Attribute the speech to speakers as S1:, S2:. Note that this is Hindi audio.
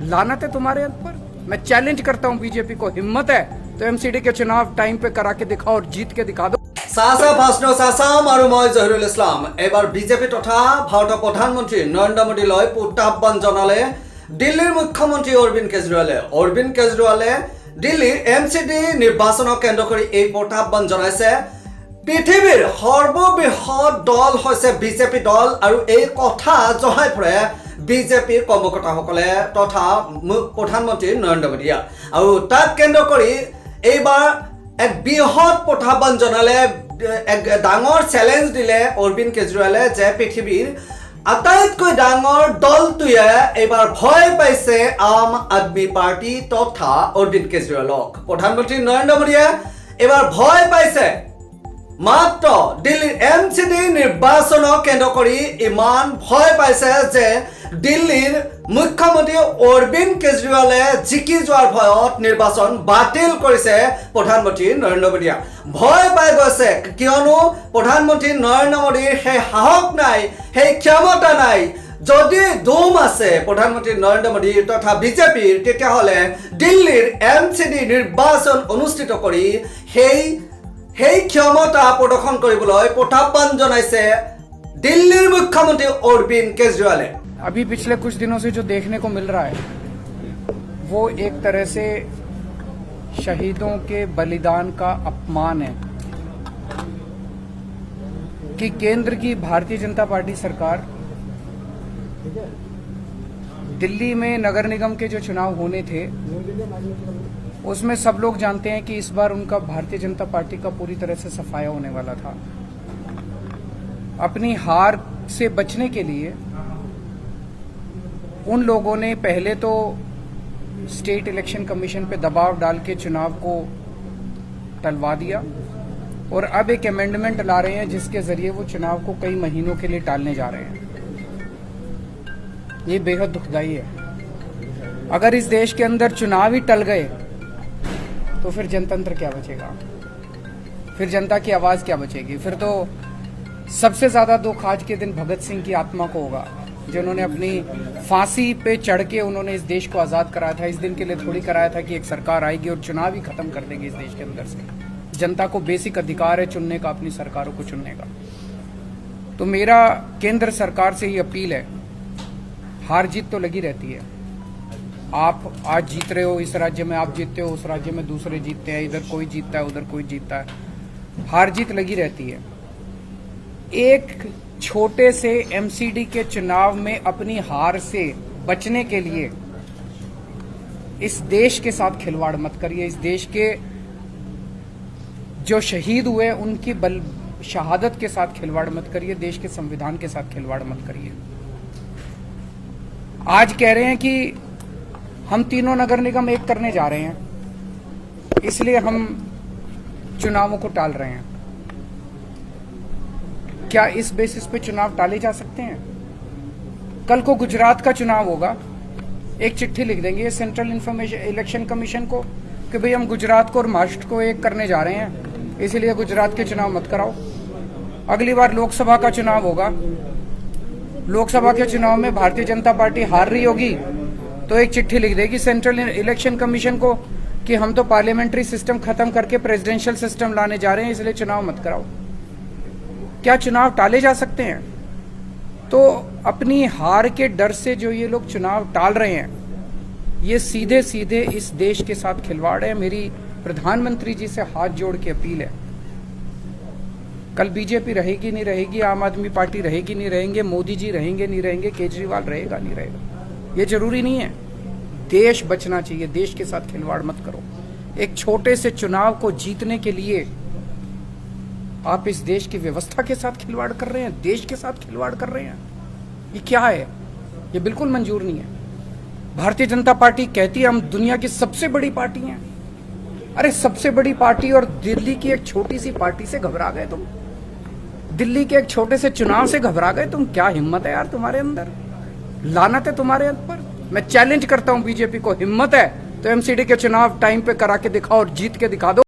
S1: लानत है तुम्हारे ऊपर। मैं चैलेंज करता हूं बीजेपी को, हिम्मत है तो एमसीडी के चुनाव टाइम पे करा के दिखाओ और जीत के दिखा दो।
S2: सासा भाषण सासाम और मैं जहिरुल इस्लाम एबार बीजेपी तथा भारत प्रधानमंत्री नरेंद्र मोदी लय प्रत्याह्वान जनाले दिल्लीर मुख्यमंत्री अरविंद केजरीवाले दिल्लीर एमसीडी निर्वाचन केंद्र करी এই प्रत्याह्वान जनाइছে। पृथ्वीर सर्वबृहৎ दल হৈছে बीजेपी दल और এই কথা জহাই ফুৰে बीजेपी কৰ্মকৰ্তাসকলে তথা प्रधानमंत्री नरेंद्र मोदी और তাক केंद्र करी এইবাৰ एक बृहৎ प्रत्याह्वान जनाले एक डाঙৰ चैलेंज दिले अरविंद केजरीवाले जे पृथ्वीर आटाइतকৈ डाঙৰ दलटुए एबार भय पाइছে आम आदमी पार्टी तथा अरविंद केजरीवालक। प्रधानमंत्री नरेंद्र मोदीয়ে एबार भय पाइছে मात्र दिल्लीर एमसीडी निर्वाचन केंद्र करी इमान भय पाइছে जे दिल्लीर मुख्यमंत्री अरविंद केजरीवाले जिकी जोৱাৰ भयत निर्वाचन बातिल करिছে प्रधानमंत्री नरेंद्र मोदीয়ে। भय पाइ গৈছে कियनो प्रधानमंत्री नरेंद्र मोदीर हे साहस নাই, हे क्षमता নাই। যদি দম আছে प्रधानमंत्री नरेंद्र मोदी तथा बीजेपीर তেতিয়াহলে दिल्लीर एमसीडी निर्वाचन अनुष्ठित करी সেই ক্ষমতা प्रदर्शन কৰিবলৈ प्रत्याह्वान जनाइছে दिल्लीर मुख्यमंत्री अरविंद केजरीवाले।
S1: अभी पिछले कुछ दिनों से जो देखने को मिल रहा है वो एक तरह से शहीदों के बलिदान का अपमान है कि केंद्र की भारतीय जनता पार्टी सरकार दिल्ली में नगर निगम के जो चुनाव होने थे उसमें सब लोग जानते हैं कि इस बार उनका भारतीय जनता पार्टी का पूरी तरह से सफाया होने वाला था। अपनी हार से बचने के लिए उन लोगों ने पहले तो स्टेट इलेक्शन कमीशन पे दबाव डाल के चुनाव को टलवा दिया और अब एक अमेंडमेंट ला रहे हैं जिसके जरिए वो चुनाव को कई महीनों के लिए टालने जा रहे हैं। ये बेहद दुखदाई है। अगर इस देश के अंदर चुनाव ही टल गए तो फिर जनतंत्र क्या बचेगा, फिर जनता की आवाज क्या बचेगी। फिर तो सबसे ज्यादा दुख आज के दिन भगत सिंह की आत्मा को होगा जिन्होंने अपनी फांसी पे चढ़ के उन्होंने इस देश को आजाद कराया था। इस दिन के लिए थोड़ी कराया था कि एक सरकार आएगी और चुनाव ही खत्म कर देगी इस देश के अंदर से। जनता को बेसिक अधिकार है चुनने का, अपनी सरकारों को चुनने का। तो मेरा केंद्र सरकार से ये अपील है, हार जीत तो लगी रहती है। आप आज जीत रहे हो, इस राज्य में आप जीतते हो, उस राज्य में दूसरे जीतते हैं, इधर कोई जीतता है, उधर कोई जीतता है। हार जीत लगी रहती है। एक छोटे से एमसीडी के चुनाव में अपनी हार से बचने के लिए इस देश के साथ खिलवाड़ मत करिए। इस देश के जो शहीद हुए उनकी शहादत के साथ खिलवाड़ मत करिए। देश के संविधान के साथ खिलवाड़ मत करिए। आज कह रहे हैं कि हम तीनों नगर निगम एक करने जा रहे हैं, इसलिए हम चुनावों को टाल रहे हैं। क्या इस बेसिस पे चुनाव टाले जा सकते हैं? कल को गुजरात का चुनाव होगा, एक चिट्ठी लिख देंगे सेंट्रल इलेक्शन कमीशन को कि भाई हम गुजरात को और महाराष्ट्र को एक करने जा रहे हैं, इसीलिए गुजरात के चुनाव मत कराओ। अगली बार लोकसभा का चुनाव होगा, लोकसभा के चुनाव में भारतीय जनता पार्टी हार रही होगी तो एक चिट्ठी लिख देगी सेंट्रल इलेक्शन कमीशन को कि हम तो पार्लियामेंट्री सिस्टम खत्म करके प्रेसिडेंशियल सिस्टम लाने जा रहे हैं, इसलिए चुनाव मत कराओ। क्या चुनाव टाले जा सकते हैं? तो अपनी हार के डर से जो ये लोग चुनाव टाल रहे हैं, ये सीधे सीधे इस देश के साथ खिलवाड़ है। मेरी प्रधानमंत्री जी से हाथ जोड़ के अपील है, कल बीजेपी रहेगी नहीं रहेगी, आम आदमी पार्टी रहेगी नहीं रहेंगे, मोदी जी रहेंगे नहीं रहेंगे, केजरीवाल रहेगा नहीं रहेगा, ये जरूरी नहीं है। देश बचना चाहिए, देश के साथ खिलवाड़ मत करो। एक छोटे से चुनाव को जीतने के लिए आप इस देश की व्यवस्था के साथ खिलवाड़ कर रहे हैं, देश के साथ खिलवाड़ कर रहे हैं। ये क्या है? ये बिल्कुल मंजूर नहीं है। भारतीय जनता पार्टी कहती है हम दुनिया की सबसे बड़ी पार्टी हैं। अरे सबसे बड़ी पार्टी और दिल्ली की एक छोटी सी पार्टी से घबरा गए तुम? दिल्ली के एक छोटे से चुनाव से घबरा गए तुम? क्या हिम्मत है यार तुम्हारे अंदर, लानत है तुम्हारे ऊपर। मैं चैलेंज करता हूं बीजेपी को, हिम्मत है तो एमसीडी के चुनाव टाइम पे करा के दिखाओ और जीत के दिखा दो।